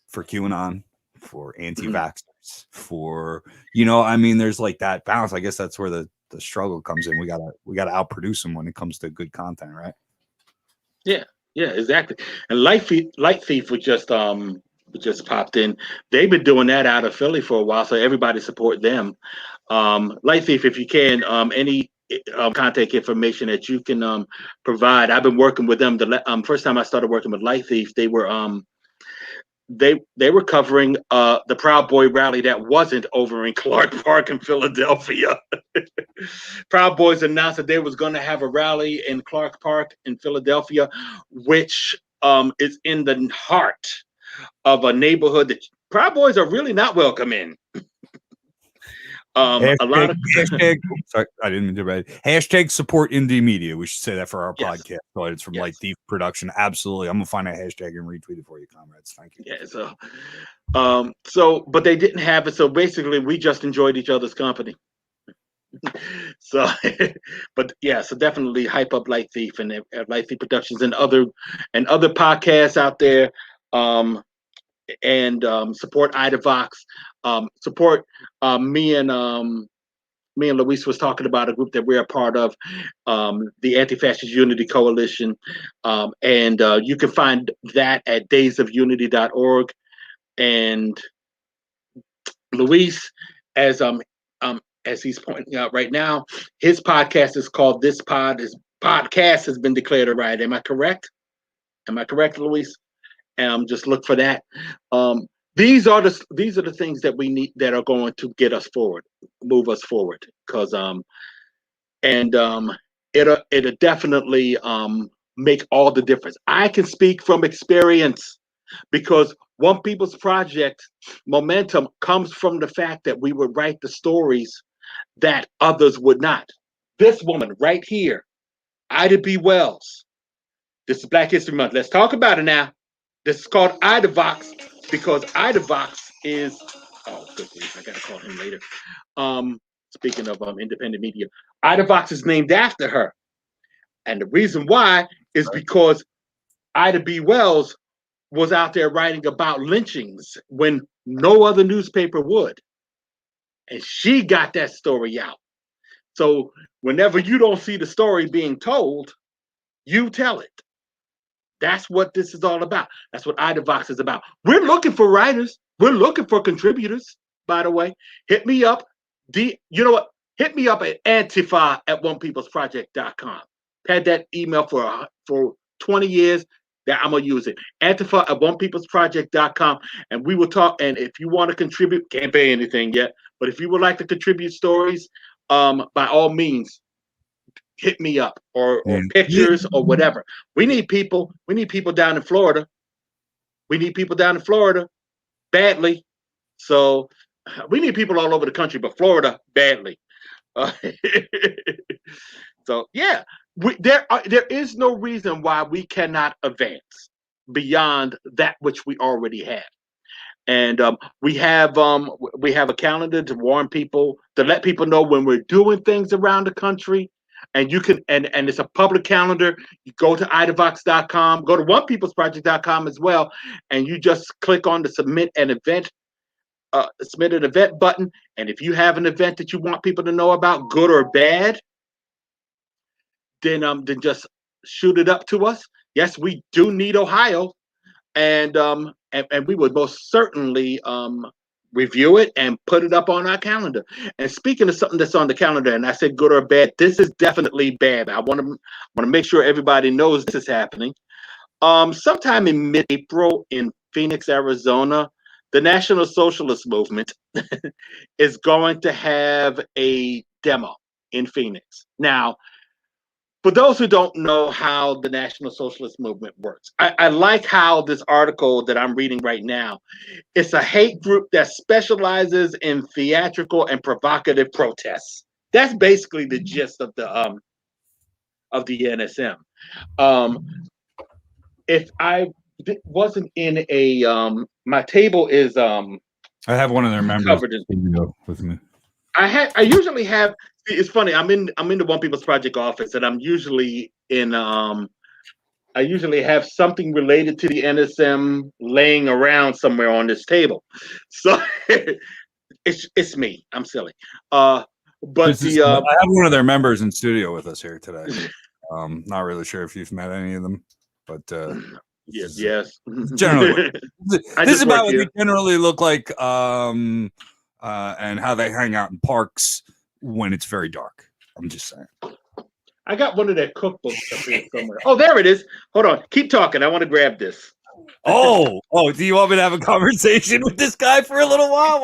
for QAnon, for anti-vaxxers, for, there's like that balance. I guess that's where the struggle comes in. We gotta outproduce them when it comes to good content, right? Yeah, exactly. And Light Thief was just popped in. They've been doing that out of Philly for a while, so everybody support them. Light Thief, if you can, any contact information that you can provide. I've been working with them. The first time I started working with Light Thief, they were covering the Proud Boy rally that wasn't over in Clark Park in Philadelphia. Proud Boys announced that they was going to have a rally in Clark Park in Philadelphia, which is in the heart of a neighborhood that Proud Boys are really not welcome in. Sorry, I didn't mean to write. Hashtag support indie media. We should say that for our podcast. So it's from Light Thief Production. Absolutely. I'm gonna find a hashtag and retweet it for you, comrades. Thank you. Yeah, but they didn't have it. So basically we just enjoyed each other's company. So definitely hype up Light Thief and Light Thief Productions and other podcasts out there. And support Idavox. Support me and Luis was talking about a group that we're a part of, the Anti-Fascist Unity Coalition, and you can find that at daysofunity.org. And Luis, as he's pointing out right now, his podcast is called His podcast has been declared a riot. Am I correct? Luis? Just look for that. These are the things that we need that are going to get us forward, move us forward, because it'll definitely make all the difference. I can speak from experience because One People's Project momentum comes from the fact that we would write the stories that others would not. This woman right here, Ida B. Wells. This is Black History Month. Let's talk about it now. This is called Idavox because Idavox is, good grief, I gotta call him later. Speaking of independent media, Idavox is named after her. And the reason why is because Ida B. Wells was out there writing about lynchings when no other newspaper would. And she got that story out. So whenever you don't see the story being told, you tell it. That's what this is all about. That's what Idavox is about. We're looking for writers. We're looking for contributors, by the way. Hit me up. You know what? Hit me up at antifa@onepeoplesproject.com. Had that email for 20 years. That I'm going to use it. Antifa@onepeoplesproject.com. And we will talk. And if you want to contribute, can't pay anything yet. But if you would like to contribute stories, by all means, hit me up or Yeah. pictures or whatever. We need people. We need people down in Florida. We need people down in Florida badly. So we need people all over the country, but Florida badly. So yeah, there is no reason why we cannot advance beyond that which we already have. And we have a calendar to warn people, to let people know when we're doing things around the country. And you can and it's a public calendar. You go to idavox.com, go to onepeoplesproject.com as well, and you just click on the submit an event button. And if you have an event that you want people to know about, good or bad, then just shoot it up to us. Yes, we do need Ohio, and we would most certainly review it and put it up on our calendar. And speaking of something that's on the calendar, and I said good or bad, this is definitely bad. I want to make sure everybody knows this is happening. Sometime in mid-April in Phoenix, Arizona, the National Socialist Movement is going to have a demo in Phoenix. Now, for those who don't know how the National Socialist Movement works, I like how this article that I'm reading right now, it's a hate group that specializes in theatrical and provocative protests. That's basically the gist of the NSM. If I wasn't in a my table is I have one of their members covered in with me. I usually have. It's funny. I'm in the One People's Project office, and I'm usually in. I usually have something related to the NSM laying around somewhere on this table. So it's me. I'm silly. But I have one of their members in studio with us here today. Not really sure if you've met any of them, but yes. Generally, this is about what they generally look like, and how they hang out in parks when it's very dark. I'm just saying. I got one of their cookbooks up here somewhere. Oh, there it is. Hold on. Keep talking. I want to grab this. Oh, do you want me to have a conversation with this guy for a little while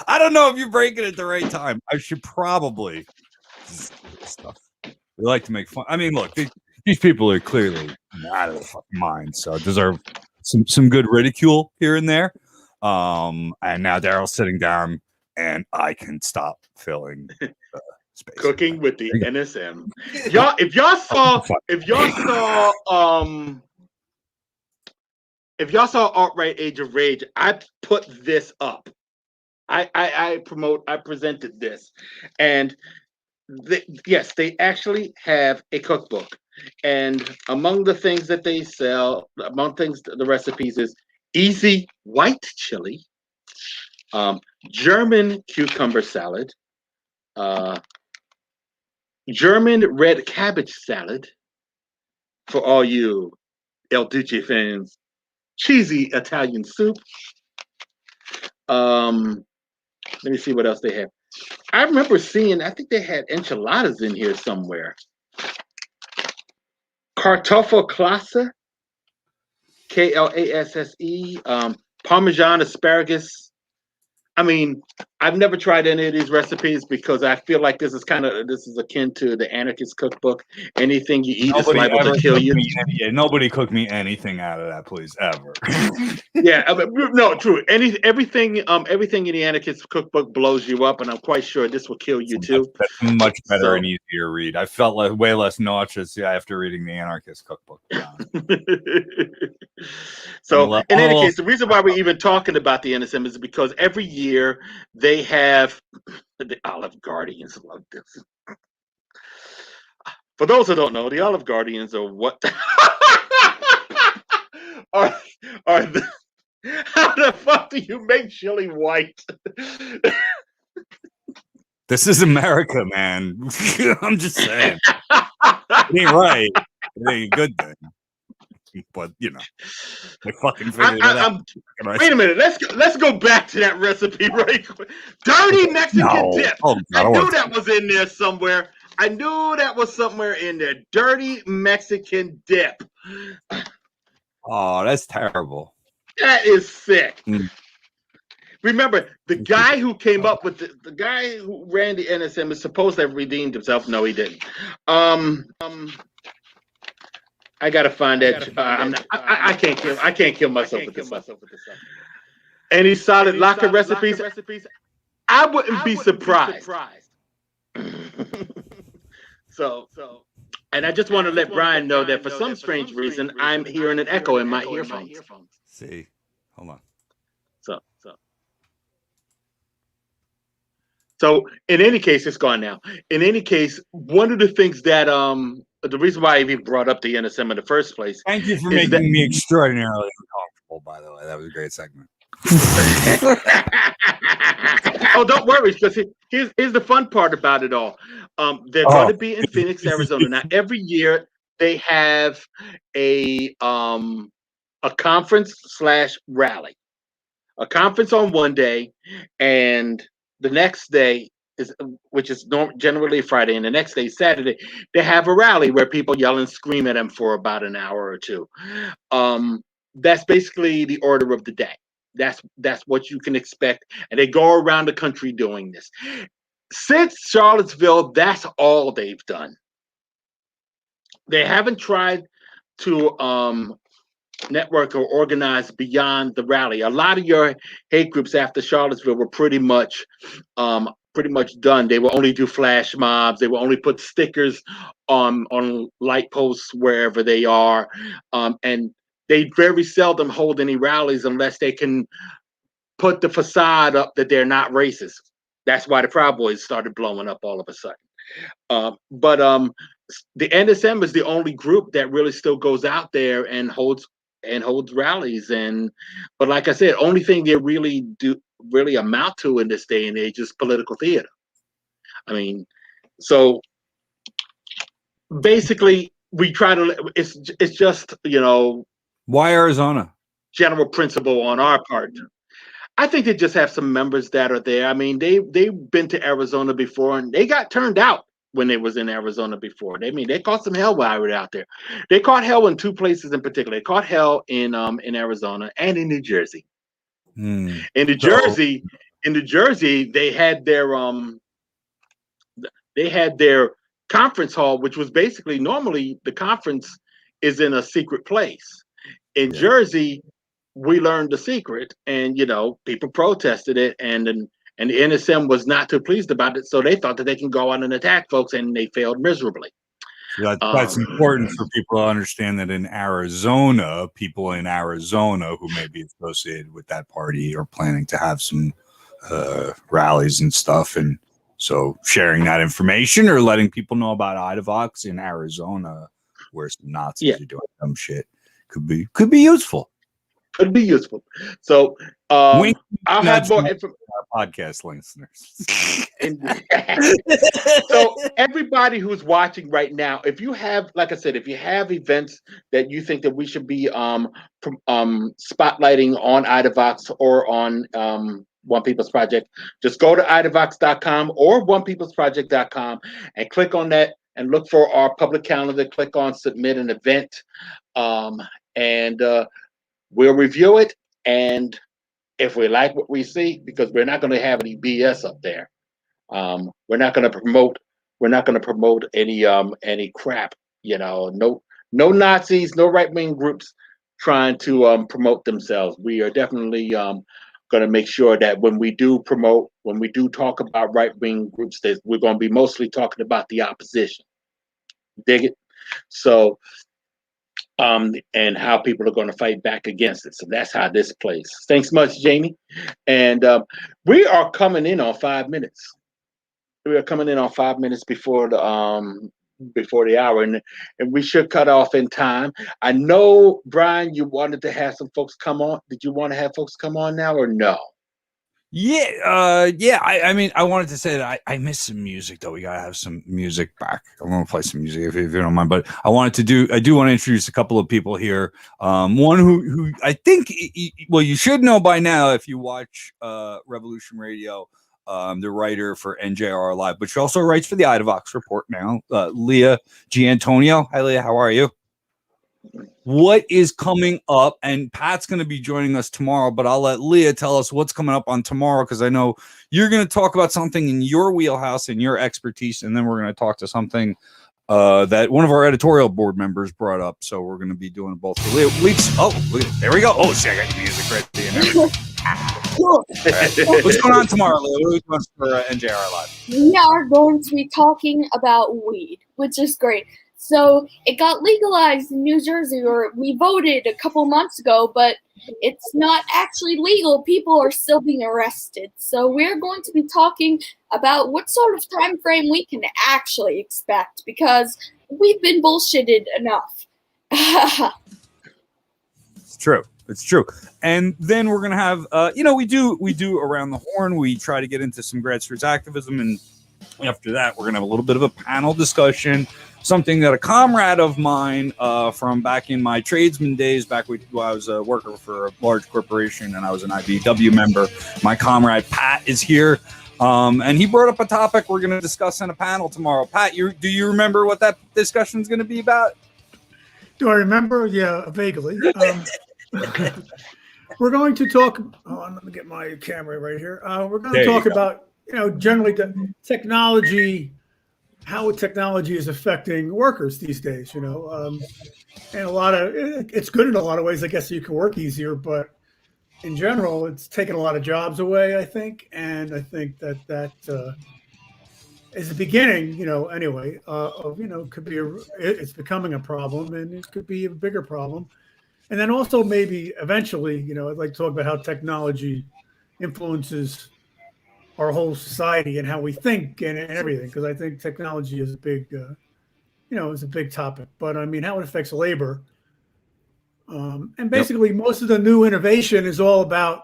I don't know if you're breaking it the right time. I should probably stuff. We like to make fun. I mean, look, these people are clearly out of their fucking mind, so deserve some good ridicule here and there. And now Daryl's sitting down, and I can stop filling space. Cooking with the NSM. If y'all saw Alt-Right Age of Rage, I put this up. I presented this, and yes, they actually have a cookbook, and among the things that they sell, the recipes is easy white chili, German cucumber salad, German red cabbage salad for all you El Duce fans, cheesy Italian soup. Let me see what else they have. I remember seeing, I think they had enchiladas in here somewhere. Kartoffelklasse, Klasse, Parmesan asparagus. I mean, I've never tried any of these recipes because I feel like this is akin to the anarchist cookbook. Anything you eat is liable to kill you. Nobody cook me anything out of that, please, ever. Yeah, no, true. Everything in the anarchist cookbook blows you up, and I'm quite sure this will kill you too. That's much better and easier read. I felt like way less nauseous after reading the anarchist cookbook. So, in any case, the reason why we're even talking about the NSM is because every year they have the Olive Guardians. Love this. For those who don't know, the Olive Guardians are what are how the fuck do you make chili white? This is America, man. I'm just saying. It ain't right. It ain't a good thing. But they fucking figured it out. Wait a minute. Let's go back to that recipe right quick. Dirty Mexican dip. Oh, I knew that was in there somewhere. I knew that was somewhere in there. Dirty Mexican dip. Oh, that's terrible. That is sick. remember the guy who came up with the guy who ran the NSM is supposed to have redeemed himself. No, he didn't. I gotta find that. I can't kill. I can't kill myself with this stuff. Any solid locker recipes? I wouldn't be surprised. So, and I just want to let Brian know that for some strange reason, I'm hearing an echo in my earphones. See, hold on. So in any case, it's gone now. In any case, one of the things that the reason why I even brought up the NSM in the first place. Thank you for making me extraordinarily uncomfortable, by the way. That was a great segment. Oh, don't worry, because here's the fun part about it all. They're going to be in Phoenix, Arizona. Now, every year they have a conference/rally. A conference on one day, and the next day which is generally Friday, and the next day, Saturday, they have a rally where people yell and scream at them for about an hour or two. That's basically the order of the day. That's what you can expect, and they go around the country doing this. Since Charlottesville, that's all they've done. They haven't tried to network or organize beyond the rally. A lot of your hate groups after Charlottesville were pretty much done. They will only do flash mobs. They will only put stickers on light posts wherever they are, and they very seldom hold any rallies unless they can put the facade up that they're not racist. That's why the Proud Boys started blowing up all of a sudden. But the NSM is the only group that really still goes out there and holds rallies. But like I said, only thing they really amount to in this day and age is political theater. I mean, so basically we try to, it's just, why Arizona? General principle on our part. I think they just have some members that are there. I mean, they've been to Arizona before, and they got turned out when they was in Arizona before. They caught some hell while they were out there. They caught hell in two places in particular. They caught hell in Arizona and in New Jersey. In New Jersey, they had their conference hall, which was basically, normally the conference is in a secret place. In Jersey, we learned the secret, and people protested it, and the NSM was not too pleased about it, so they thought that they can go out and attack folks, and they failed miserably. That's important for people to understand that in Arizona, people in Arizona who may be associated with that party are planning to have some rallies and stuff, and so sharing that information or letting people know about Idavox in Arizona, where some Nazis are doing dumb shit, could be useful. Could be useful. So I'll have more podcast listeners. So everybody who's watching right now, if you have, like I said, if you have events that you think that we should be spotlighting on Idavox or on One People's Project, just go to idavox.com or onepeoplesproject.com and click on that and look for our public calendar. Click on submit an event, and we'll review it, and if we like what we see, because we're not going to have any BS up there, we're not going to promote any crap. No Nazis, no right-wing groups trying to promote themselves. We are definitely going to make sure that when we do talk about right-wing groups, that we're going to be mostly talking about the opposition. Dig it? So. And how people are going to fight back against it. So that's how this plays. Thanks much, Jamie. And we are coming in on 5 minutes. We are coming in on 5 minutes before the hour, and we should cut off in time. I know, Brian, you wanted to have some folks come on. Did you want to have folks come on now or no? Yeah. I mean, I wanted to say that I miss some music, though. We gotta have some music back. I want to play some music if you don't mind. But I do want to introduce a couple of people here. One who I think, you should know by now if you watch Revolution Radio. The writer for NJR Live, but she also writes for the Idavox Report now. Leah Giantonio. Hi, Leah. How are you? what is coming up. And Pat's going to be joining us tomorrow, but I'll let Leah tell us what's coming up on tomorrow, because I know you're going to talk about something in your wheelhouse and your expertise, and then we're going to talk to something that one of our editorial board members brought up. So we're going to be doing both. Leah, there we go. Oh, see, I got the music ready and everything. Cool. Right. What's going on tomorrow, Leah? What are we doing for NJR Live? We are going to be talking about weed, which is great. So it got legalized in New Jersey, or we voted a couple months ago, but it's not actually legal. People are still being arrested. So we're going to be talking about what sort of time frame we can actually expect, because we've been bullshitted enough. It's true. It's true. And then we're gonna have we do around the horn. We try to get into some grassroots activism, and after that we're gonna have a little bit of a panel discussion, something that a comrade of mine from back in my tradesman days, back when I was a worker for a large corporation and I was an IBW member, my comrade Pat is here, and he brought up a topic we're going to discuss in a panel tomorrow. Pat, do you remember what that discussion is going to be about? Do I remember? Yeah, vaguely. We're going to talk. Let me get my camera right here. We're going to talk about, generally the technology, how technology is affecting workers these days. And it's good in a lot of ways. I guess you can work easier, but in general, it's taken a lot of jobs away, I think. And I think that is the beginning, anyway, of, it's becoming a problem, and it could be a bigger problem. And then also maybe eventually, I'd like to talk about how technology influences our whole society and how we think and everything, because I think technology is a big, is a big topic. But I mean, how it affects labor. And basically, most of the new innovation is all about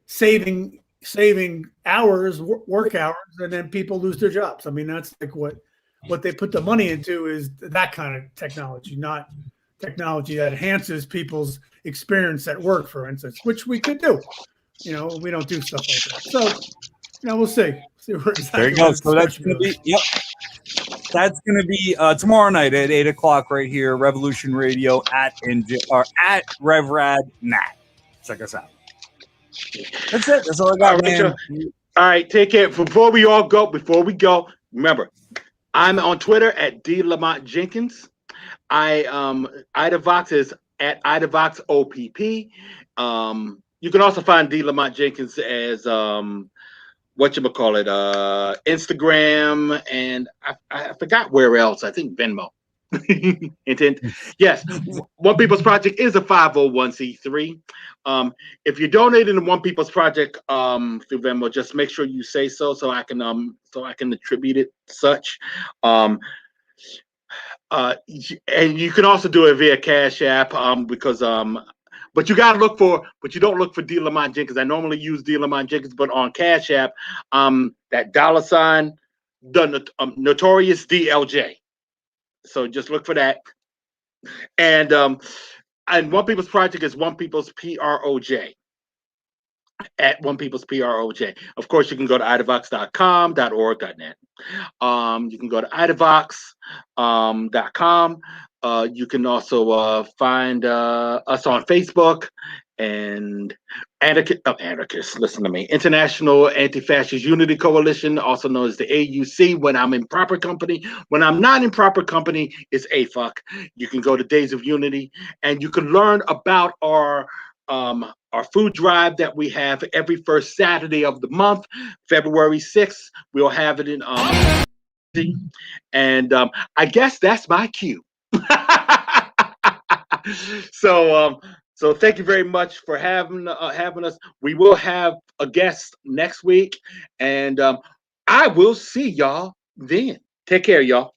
saving hours, work hours, and then people lose their jobs. I mean, that's like what they put the money into is that kind of technology, not technology that enhances people's experience at work, for instance, which we could do. We don't do stuff like that. So, we'll see. Where exactly there you go. So that's going to be, that's going to be tomorrow night at 8:00 right here, Revolution Radio at RevRadNat. Check us out. That's it. That's all I got, man. All right, take care. Before we go, remember, I'm on Twitter at Lamont Jenkins. Idavox is at Idavox OPP. You can also find Lamont Jenkins as Instagram, and I forgot where else. I think Venmo. Yes, One People's Project is a 501c3. If you're donating to One People's Project through Venmo, just make sure you say so I can attribute it such. And you can also do it via Cash App, because but you don't look for D. Lamont Jenkins. I normally use D. Lamont Jenkins, but on Cash App, that $, the Notorious DLJ. So just look for that. And One People's Project is One People's PROJ. At One People's PROJ. Of course, you can go to idavox.com, .org.net. You can go to idavox.com. You can also find us on Facebook and Anarchists. Listen to me. International Anti-Fascist Unity Coalition, also known as the AUC. When I'm in proper company, when I'm not in proper company, it's AFUC. You can go to Days of Unity, and you can learn about our food drive that we have every first Saturday of the month, February 6th. We'll have it in and I guess that's my cue. So thank you very much for having us. We will have a guest next week, and I will see y'all then. Take care, y'all.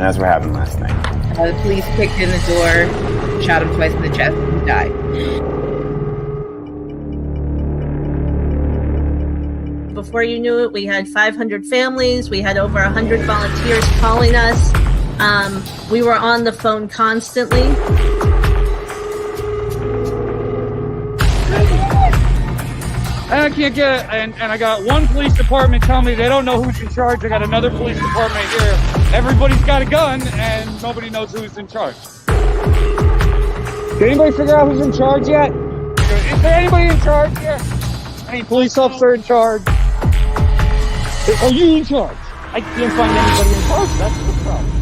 that's what happened last night. The police kicked in the door, shot him twice in the chest, and died. Before you knew it, we had 500 families. We had over 100 volunteers calling us. We were on the phone constantly. And I can't get, and I got one police department telling me they don't know who's in charge. I got another police department here. Everybody's got a gun, and nobody knows who's in charge. Did anybody figure out who's in charge yet? Is there anybody in charge here? Any police officer in charge? Are you in charge? I can't find anybody in charge. That's the problem.